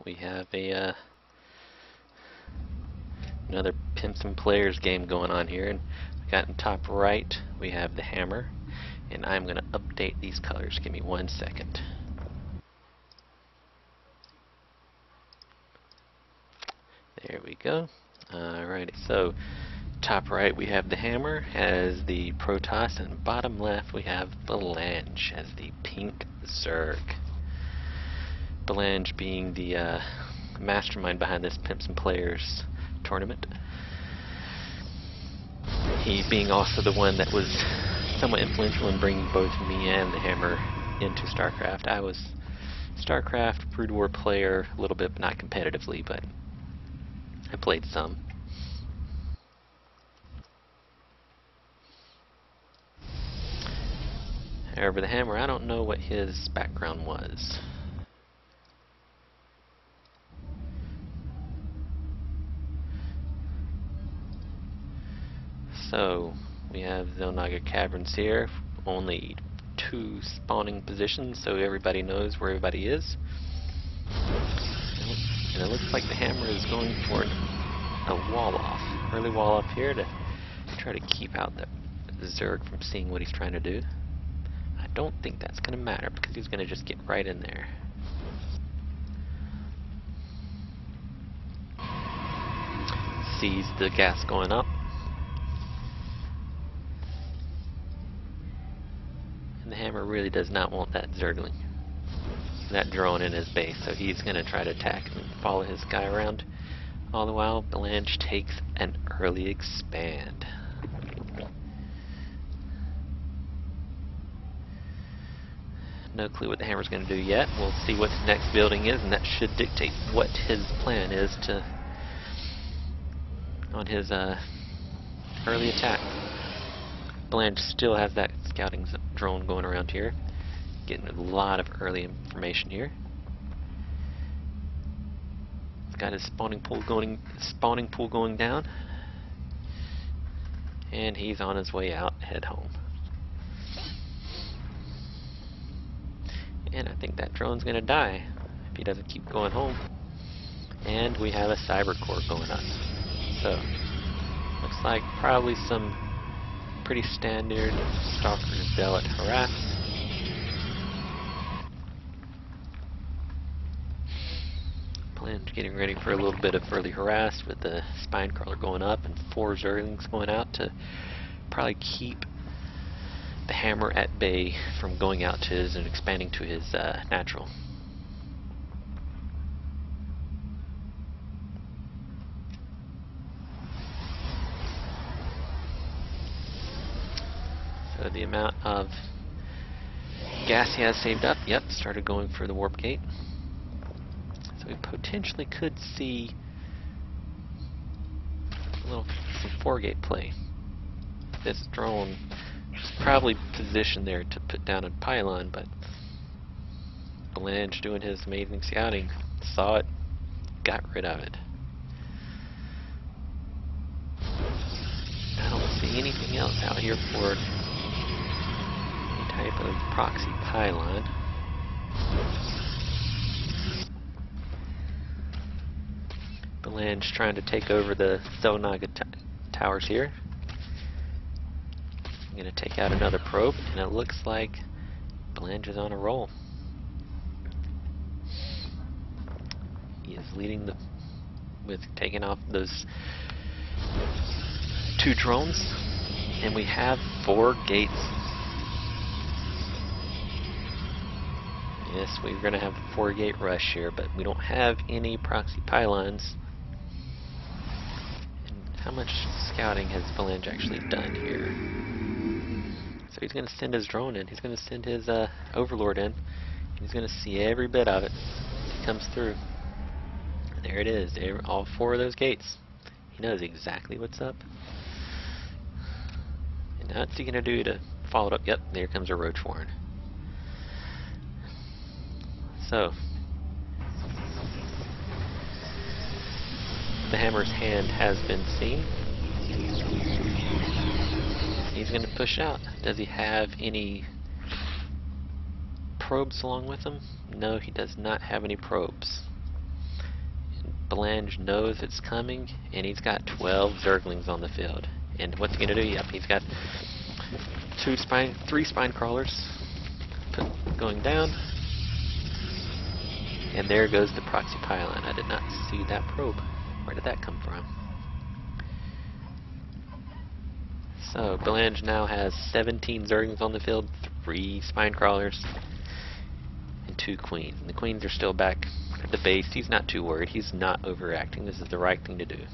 we have a another Pimps and Players game going on here, and I got in top right we have the hammer, and I'm going to update these colors. Give me 1 second. There we go. Alrighty, so top right we have the hammer as the Protoss, and bottom left we have Bolange as the pink Zerg. Bolange being the mastermind behind this Pimps and Players tournament. He being also the one that was somewhat influential in bringing both me and the hammer into StarCraft. I was StarCraft Brood War player a little bit, but not competitively, but I played some. However, the hammer, I don't know what his background was. So, we have Xel'Naga Caverns here, only 2 spawning positions, so everybody knows where everybody is. And it looks like the hammer is going for a wall-off, early wall-off here to try to keep out the Zerg from seeing what he's trying to do. I don't think that's going to matter, because he's going to just get right in there. Sees the gas going up. And the hammer really does not want that Zergling, that drone in his base, so he's going to try to attack and follow his guy around. All the while, Bolange takes an early expand. No clue what the hammer's going to do yet. We'll see what the next building is, and that should dictate what his plan is on his early attack. Bolange still has that scouting drone going around here, getting a lot of early information here. He's got his spawning pool going down, and he's on his way out, head home. And I think that drone's gonna die if he doesn't keep going home. And we have a cyber core going up. So looks like probably some pretty standard Stalker Zealot harass. Bolange getting ready for a little bit of early harass with the spine crawler going up and 4 Zerglings going out to probably keep the hammer at bay from going out to his and expanding to his natural. So the amount of gas he has saved up, yep, started going for the warp gate. So we potentially could see some 4-gate play. This drone is probably positioned there to put down a pylon, but Bolange doing his amazing scouting saw it, got rid of it. I don't see anything else out here for any type of proxy pylon. Bolange trying to take over the Xel'Naga towers here. I'm going to take out another probe, and it looks like Bolange is on a roll. He is leading with taking off those 2 drones, and we have 4 gates. Yes, we're going to have a 4-gate rush here, but we don't have any proxy pylons. And how much scouting has Bolange actually done here? So he's going to send his drone in. He's going to send his overlord in. And he's going to see every bit of it as he comes through. And there it is. All 4 of those gates. He knows exactly what's up. And now what's he going to do to follow it up? Yep, there comes a roach warren. So the hammer's hand has been seen. He's going to push out. Does he have any probes along with him? No, he does not have any probes. Bolange knows it's coming, and he's got 12 Zerglings on the field. And what's he gonna do? Yep, he's got three spine crawlers going down. And there goes the proxy pylon. I did not see that probe. Where did that come from? So Bolange now has 17 Zerglings on the field, 3 spine crawlers, and 2 queens. And the queens are still back at the base. He's not too worried. He's not overacting. This is the right thing to do.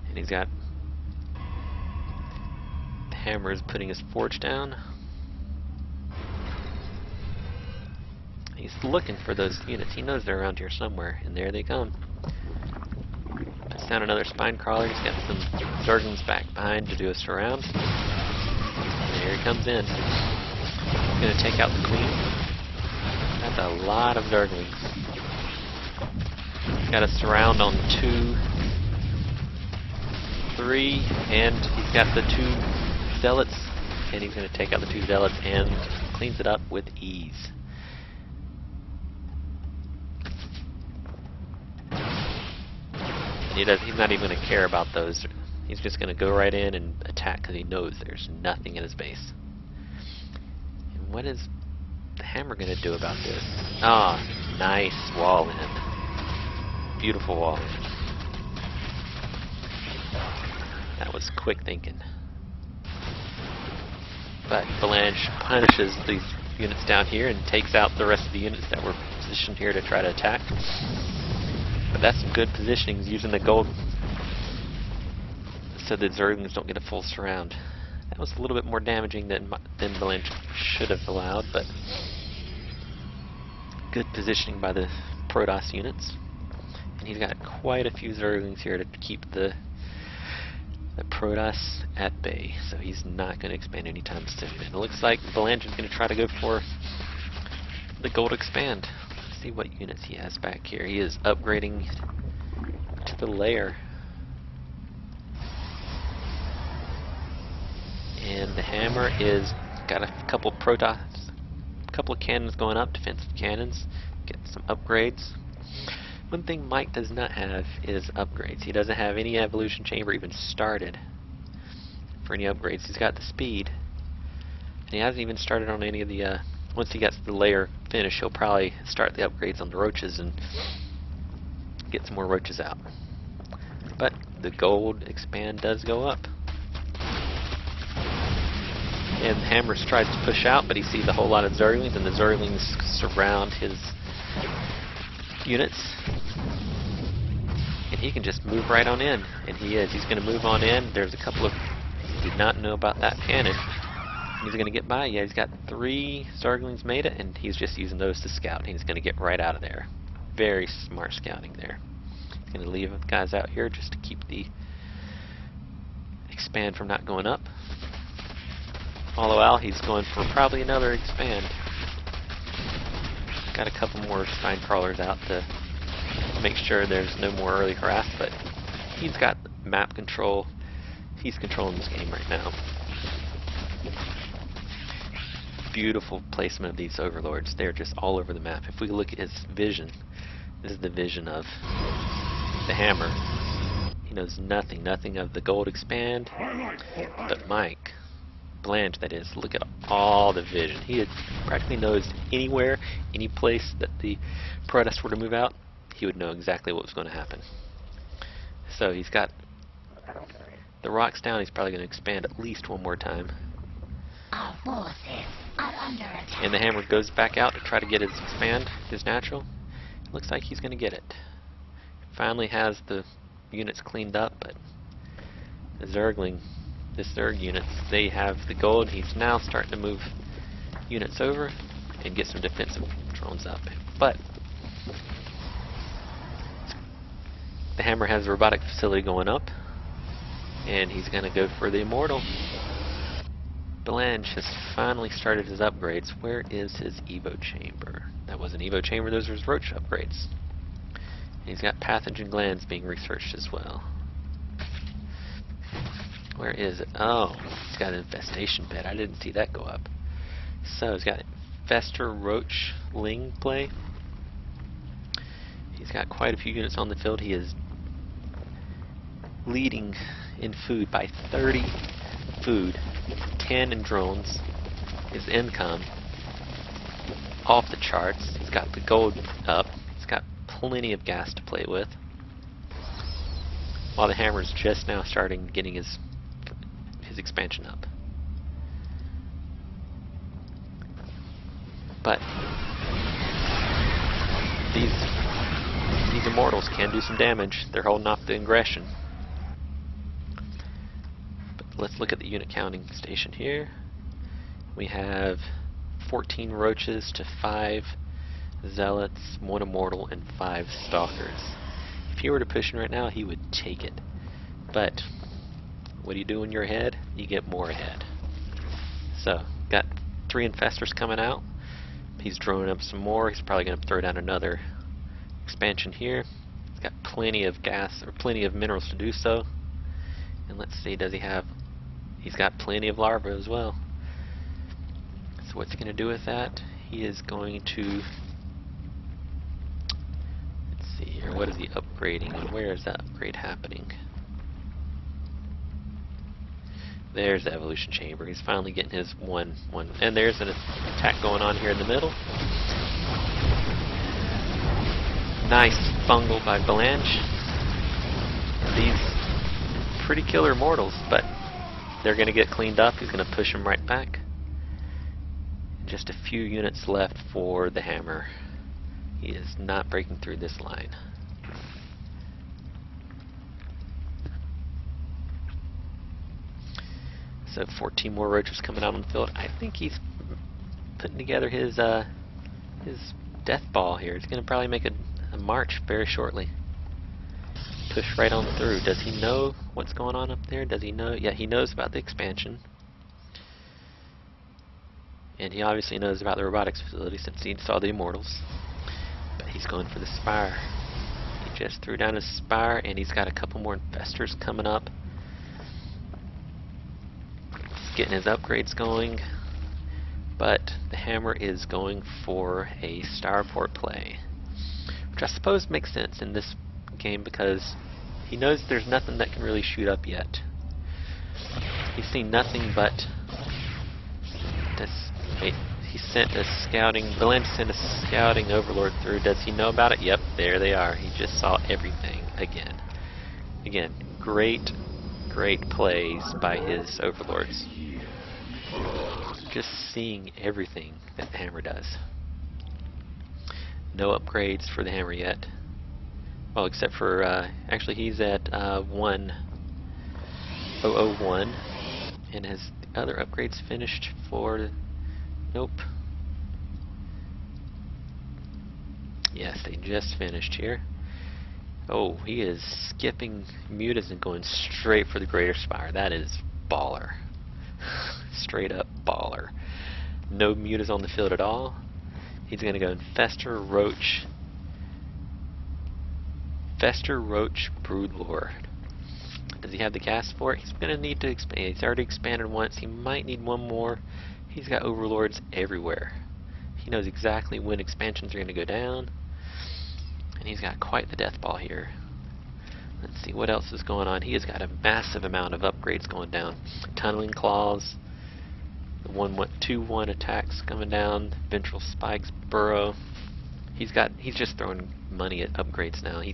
And he's got the hammer is putting his forge down. He's looking for those units. He knows they're around here somewhere, and there they come. Puts down another spine crawler. He's got some Zerglings back behind to do a surround. And here he comes in. He's going to take out the queen. That's a lot of Zerglings. He's got a surround on 2, 3, and he's got the 2 zealots. And he's going to take out the 2 zealots and cleans it up with ease. He's not even going to care about those. He's just going to go right in and attack because he knows there's nothing in his base. And what is the hammer going to do about this? Ah, nice wall in. Beautiful wall in. That was quick thinking. But Bolange punishes these units down here and takes out the rest of the units that were positioned here to try to attack. But that's some good positioning, using the gold so the Zerglings don't get a full surround. That was a little bit more damaging than Bolange should have allowed, but good positioning by the Protoss units. And he's got quite a few Zerglings here to keep the Protoss at bay, so he's not going to expand anytime soon. And it looks like Bolange is going to try to go for the gold expand. See what units he has back here. He is upgrading to the lair. And the hammer is got a couple Protoss, a couple of cannons going up, defensive cannons. Get some upgrades. One thing Mike does not have is upgrades. He doesn't have any evolution chamber even started for any upgrades. He's got the speed, and he hasn't even started on any of the once he gets the layer finished, he'll probably start the upgrades on the roaches and get some more roaches out. But the gold expand does go up. And the hammer tries to push out, but he sees a whole lot of Zerglings, and the Zerglings surround his units. And he can just move right on in. And he is. He's going to move on in. There's a couple of... Did not know about that cannon. He's going to get by. Yeah, he's got 3 Zerglings made it, and he's just using those to scout. He's going to get right out of there. Very smart scouting there. He's going to leave guys out here just to keep the expand from not going up. All the while, he's going for probably another expand. Got a couple more spine crawlers out to make sure there's no more early harass, but he's got map control. He's controlling this game right now. Beautiful placement of these overlords. They're just all over the map. If we look at his vision, this is the vision of the hammer. He knows nothing of the gold expand. But Mike, Bolange that is, look at all the vision. He practically knows anywhere, any place that the Protoss were to move out, he would know exactly what was going to happen. So he's got the rocks down. He's probably going to expand at least one more time. Our forces are under attack. And the hammer goes back out to try to get his expand, his natural. Looks like he's going to get it. Finally has the units cleaned up, but the Zergling, the Zerg units, they have the gold. He's now starting to move units over and get some defensive drones up. But the hammer has a robotic facility going up, and he's going to go for the immortal. Bolange has finally started his upgrades. Where is his Evo chamber? That was an Evo chamber, those are his roach upgrades. And he's got pathogen glands being researched as well. Where is it? Oh, he's got an infestation bed. I didn't see that go up. So he's got Fester Roach Ling play. He's He's got quite a few units on the field. He is leading in food by 30 food, 10 in drones. His income off the charts. He's got the gold up. He's got plenty of gas to play with. While the hammer's just now starting getting his expansion up. But these immortals can do some damage. They're holding off the aggression. But let's look at the unit counting station here. We have 14 roaches to 5 zealots, 1 immortal, and 5 stalkers. If he were to push in right now, he would take it. But what do you do when you're ahead? You get more ahead. So, got 3 infestors coming out. He's droning up some more. He's probably going to throw down another expansion here. He's got plenty of gas, or plenty of minerals to do so. And let's see, does he have... He's got plenty of larvae as well. So what's he going to do with that? He is going to... Let's see here, what is he upgrading, and where is that upgrade happening? There's the evolution chamber. He's finally getting his one. And there's an attack going on here in the middle. Nice fungal by Bolange. These pretty killer mortals, but they're going to get cleaned up. He's going to push them right back. Just a few units left for the hammer. He is not breaking through this line. So 14 more roaches coming out on the field. I think he's putting together his death ball here. He's going to probably make a march very shortly. Push right on through. Does he know what's going on up there? Does he know? Yeah, he knows about the expansion. And he obviously knows about the robotics facility since he saw the immortals. But he's going for the spire. He just threw down his spire, and he's got a couple more infestors coming up. Getting his upgrades going, but the hammer is going for a starport play, which I suppose makes sense in this game because he knows there's nothing that can really shoot up yet. He's seen nothing but this. He sent a scouting. Bolange sent a scouting overlord through. Does he know about it? Yep, there they are. He just saw everything again. Again, great plays by his overlords. Just seeing everything that the hammer does. No upgrades for the hammer yet. Well, except for, actually he's at 1001. And has the other upgrades finished for... Nope. Yes, they just finished here. Oh, he is skipping mutas and going straight for the greater spire. That is baller. Straight up baller. No mutas on the field at all. He's going to go infestor, roach. Fester, roach, broodlord. Does he have the gas for it? He's going to need to expand. He's already expanded once. He might need one more. He's got overlords everywhere. He knows exactly when expansions are going to go down. And he's got quite the death ball here. Let's see what else is going on. He has got a massive amount of upgrades going down. Tunneling claws, the 2-1 attacks coming down, ventral spikes, burrow. He's just throwing money at upgrades now. He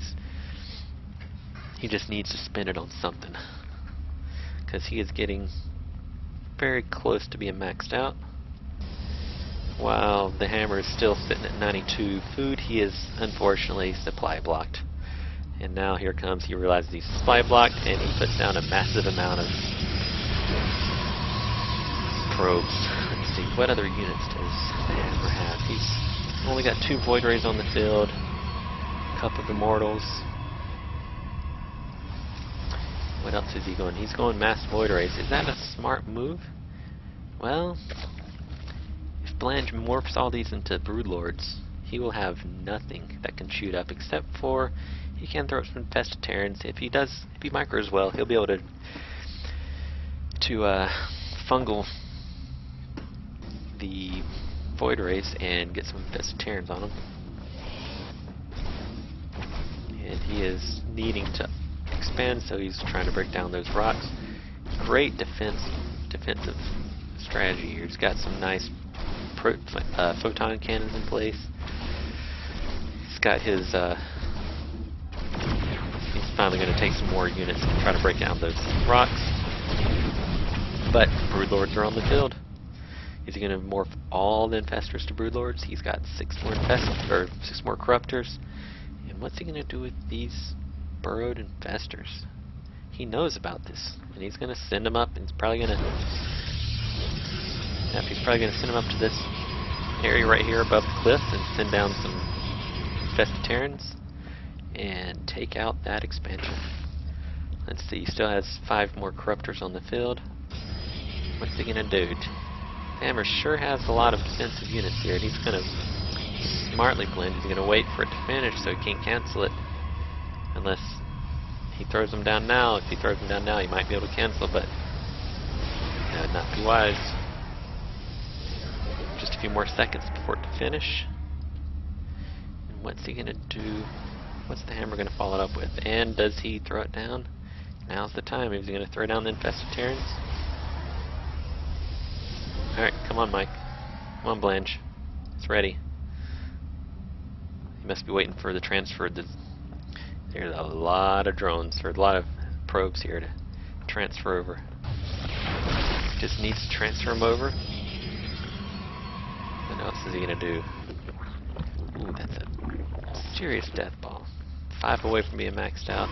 just needs to spend it on something, because he is getting very close to being maxed out. While the hammer is still sitting at 92 food, he is unfortunately supply blocked. And now here comes, he realizes he's supply blocked, and he puts down a massive amount of probes. Let's see, what other units does the hammer have? He's only got 2 void rays on the field, a couple of immortals. What else is he going? He's going mass void rays. Is that a smart move? Well, if Bolange morphs all these into broodlords, he will have nothing that can shoot up except for he can throw up some infested Terrans. If he micros well, he'll be able to fungal the void rays and get some infested Terrans on them. And he is needing to expand, so he's trying to break down those rocks. Great defensive strategy here. He's got some nice photon cannons in place. He's got his he's finally going to take some more units and try to break down those rocks. But Broodlords are on the field. Is he going to morph all the Infestors to Broodlords? He's got 6 more Corruptors. And what's he going to do with these burrowed Infestors? He knows about this, and he's going to send them up. And he's probably going to send them up to this area right here above the cliff and send down some Infested Terrans and take out that expansion. Let's see. He still has 5 more Corruptors on the field. What's he going to do? TheHammer sure has a lot of defensive units here, and he's going to smartly blend. He's going to wait for it to finish so he can't cancel it unless he throws them down now. If he throws them down now, he might be able to cancel, but that would not be wise. Just a few more seconds before it to finish. And what's he going to do? What's TheHammer going to follow it up with? And does he throw it down? Now's the time. Is he going to throw down the Infested Terrans? Alright, come on, Mike. Come on, Bolange. It's ready. He must be waiting for the transfer. There's a lot of drones, or a lot of probes here to transfer over. Just needs to transfer them over. What else is he going to do? Ooh, that's a serious death ball. 5 away from being maxed out.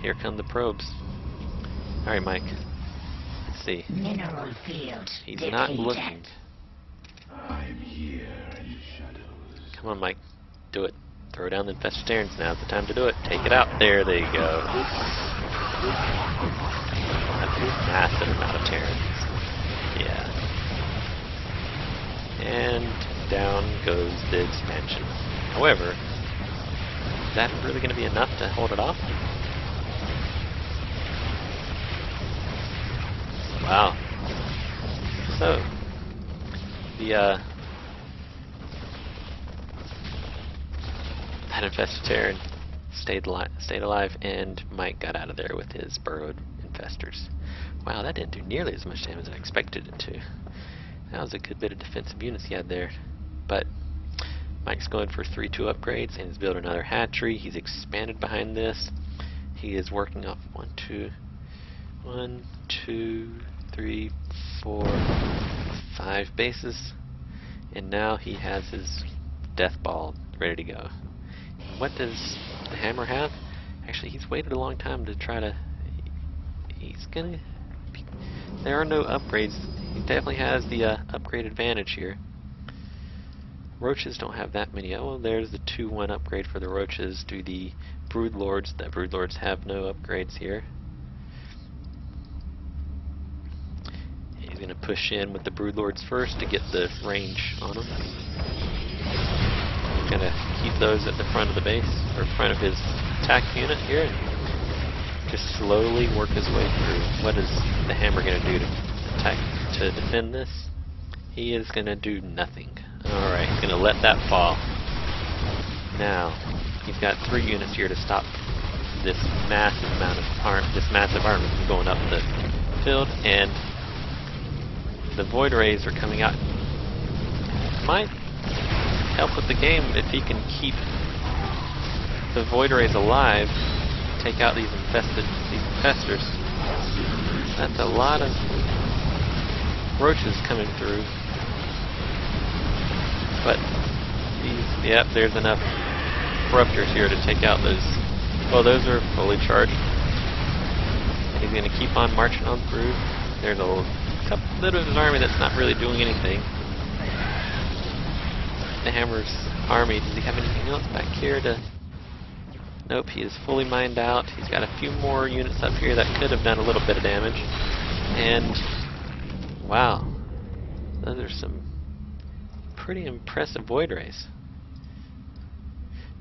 Here come the probes. Alright, Mike. Let's see. Mineral field. He's not looking. I'm here in the shadows. Come on, Mike. Do it. Throw down the Infested Terrans. Now's the time to do it. Take it out. There they go. That's a massive amount of Terrans. Yeah. And down goes the expansion. However, is that really going to be enough to hold it off? Wow. So, that Infested Terran stayed alive, and Mike got out of there with his burrowed Infestors. Wow, that didn't do nearly as much damage as I expected it to. That was a good bit of defensive units he had there. But Mike's going for 3-2 upgrades, and he's built another hatchery. He's expanded behind this. He is working off 1, 2, 3, 4, 5 bases, and now he has his death ball ready to go. What does TheHammer have? Actually, he's waited a long time to try to. There are no upgrades. He definitely has the upgrade advantage here. Roaches don't have that many. Oh, well, there's the 2-1 upgrade for the roaches to the Broodlords. The Broodlords have no upgrades here. He's going to push in with the Broodlords first to get the range on them. He's going to keep those at the front of the base, or front of his attack unit here, and just slowly work his way through. What is TheHammer going to do to defend this? He is going to do nothing. Alright, he's going to let that fall. Now, he's got 3 units here to stop this massive amount of army from going up the field, and the Void Rays are coming out. Might help with the game if he can keep the Void Rays alive, take out these infestors. That's a lot of roaches coming through. But yep, there's enough Corruptors here to take out those. Well, those are fully charged. He's going to keep on marching on through. There's a bit of his army that's not really doing anything. TheHammer's army, does he have anything else back here to... Nope, he is fully mined out. He's got a few more units up here that could have done a little bit of damage. And... wow. Those are some pretty impressive Void Rays.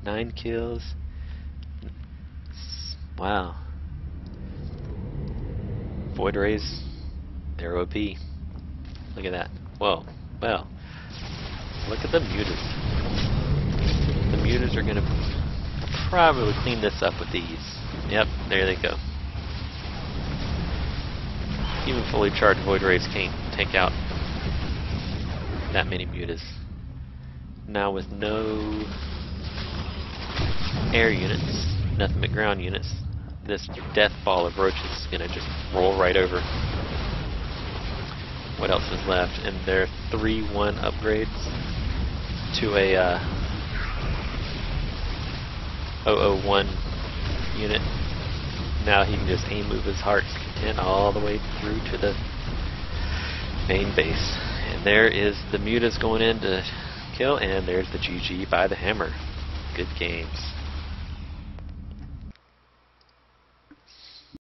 9 kills. Wow. Void Rays, they're OP. Look at that. Whoa. Well, look at the mutas. The mutas are going to probably clean this up with ease. Yep, there they go. Even fully charged Void Rays can't take out that many mutas. Now with no air units, nothing but ground units, this death ball of roaches is going to just roll right over. What else is left? And there are 3-1 upgrades to a 001 unit. Now he can just aim move his heart's content all the way through to the main base. And there is the mutas going in to kill, and there's the GG by the hammer. Good games.